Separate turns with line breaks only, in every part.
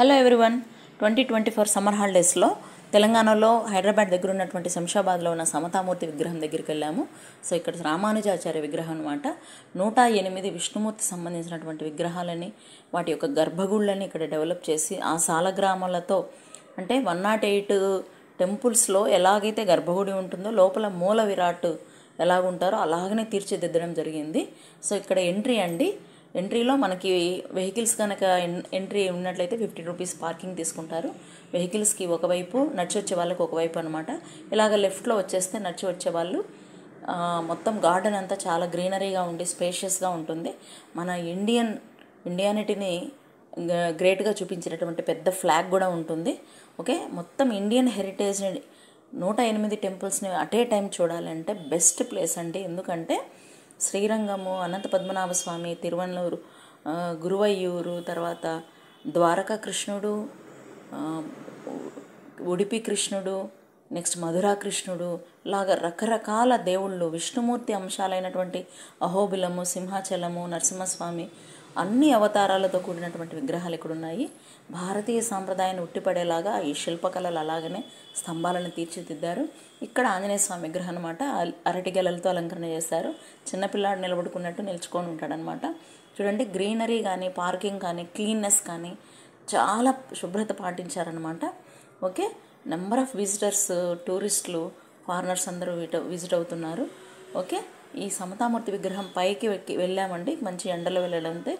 Hello everyone 2024 summer హాలిడేస్లో తెలంగాణలో హైదరాబాద్ దగ్గర ఉన్నటువంటి శంషాబాద్లో ఉన్న సమతామూర్తి విగ్రహం దగ్గరికి వెళ్ళాము. సో ఇక్కడ రామానుజాచార్య విగ్రహం అనమాట. 108 విష్ణుమూర్తి సంబంధించినటువంటి విగ్రహాలని వాటి యొక్క గర్భగుళ్ళని ఇక్కడ డెవలప్ చేసి ఆ సాలగ్రామాలతో అంటే 108 టెంపుల్స్లో ఎలాగైతే గర్భగుడి ఉంటుందో లోపల మూల విరాట్ ఎలాగుంటారో అలాగనే తీర్చిదిద్దడం జరిగింది. సో ఇక్కడ ఎంట్రీలో మనకి వెహికల్స్ కనుక ఎంట్రీ ఉన్నట్లయితే 50 రూపీస్ పార్కింగ్ తీసుకుంటారు. వెహికల్స్కి ఒకవైపు, నడిచి వచ్చే వాళ్ళకి ఒకవైపు అనమాట. ఇలాగ లెఫ్ట్లో వచ్చేస్తే నడిచి వచ్చే వాళ్ళు మొత్తం గార్డెన్ అంతా చాలా గ్రీనరీగా ఉండి స్పేషియస్గా ఉంటుంది. మన ఇండియానిటీని గ్రేట్గా చూపించినటువంటి పెద్ద ఫ్లాగ్ కూడా ఉంటుంది. ఓకే, మొత్తం ఇండియన్ హెరిటేజ్ని 108 టెంపుల్స్ని అట్ ఏ టైం చూడాలంటే బెస్ట్ ప్లేస్ అండి. ఎందుకంటే శ్రీరంగము, అనంత పద్మనాభ స్వామి, తిరువన్నూరు, గురువయ్యూరు, తర్వాత ద్వారకా కృష్ణుడు, ఉడిపి కృష్ణుడు, నెక్స్ట్ మధురా కృష్ణుడు, ఇలాగ రకరకాల దేవుళ్ళు, విష్ణుమూర్తి అంశాలైనటువంటి అహోబిలము, సింహాచలము, నరసింహస్వామి అన్ని అవతారాలతో కూడినటువంటి విగ్రహాలు ఇక్కడ ఉన్నాయి. భారతీయ సాంప్రదాయాన్ని ఉట్టిపడేలాగా ఈ శిల్పకళలు అలాగనే స్తంభాలను తీర్చిదిద్దారు. ఇక్కడ ఆంజనేయ స్వామి విగ్రహం అనమాట. అరటి గెలలతో అలంకరణ చేశారు. చిన్నపిల్లాడు నిలబడుకున్నట్టు నిల్చుకొని ఉంటాడనమాట. చూడండి, గ్రీనరీ కానీ, పార్కింగ్ కానీ, క్లీన్నెస్ కానీ చాలా శుభ్రత పాటించారనమాట. ఓకే, నెంబర్ ఆఫ్ విజిటర్స్, టూరిస్టులు, ఫారినర్స్ అందరూ విజిట్ అవుతున్నారు. ఓకే, ఈ సమతామూర్తి విగ్రహం పైకి వెళ్ళామండి. మంచి ఎండలో వెళ్ళడంతో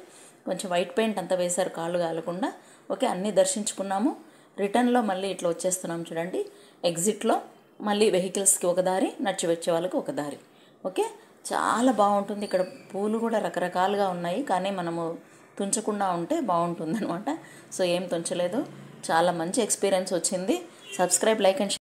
కొంచెం వైట్ పెయింట్ అంతా వేశారు కాళ్ళు కాలకుండా. ఓకే, అన్నీ దర్శించుకున్నాము. రిటర్న్లో మళ్ళీ ఇట్లా వచ్చేస్తున్నాం. చూడండి, ఎగ్జిట్లో మళ్ళీ వెహికల్స్కి ఒక దారి, నడిచి వచ్చే వాళ్ళకి ఒక దారి. ఓకే, చాలా బాగుంటుంది. ఇక్కడ పూలు కూడా రకరకాలుగా ఉన్నాయి, కానీ మనము తుంచకుండా ఉంటే బాగుంటుంది అనమాట. సో ఏం తుంచలేదు, చాలా మంచి ఎక్స్పీరియన్స్ వచ్చింది. Subscribe, like and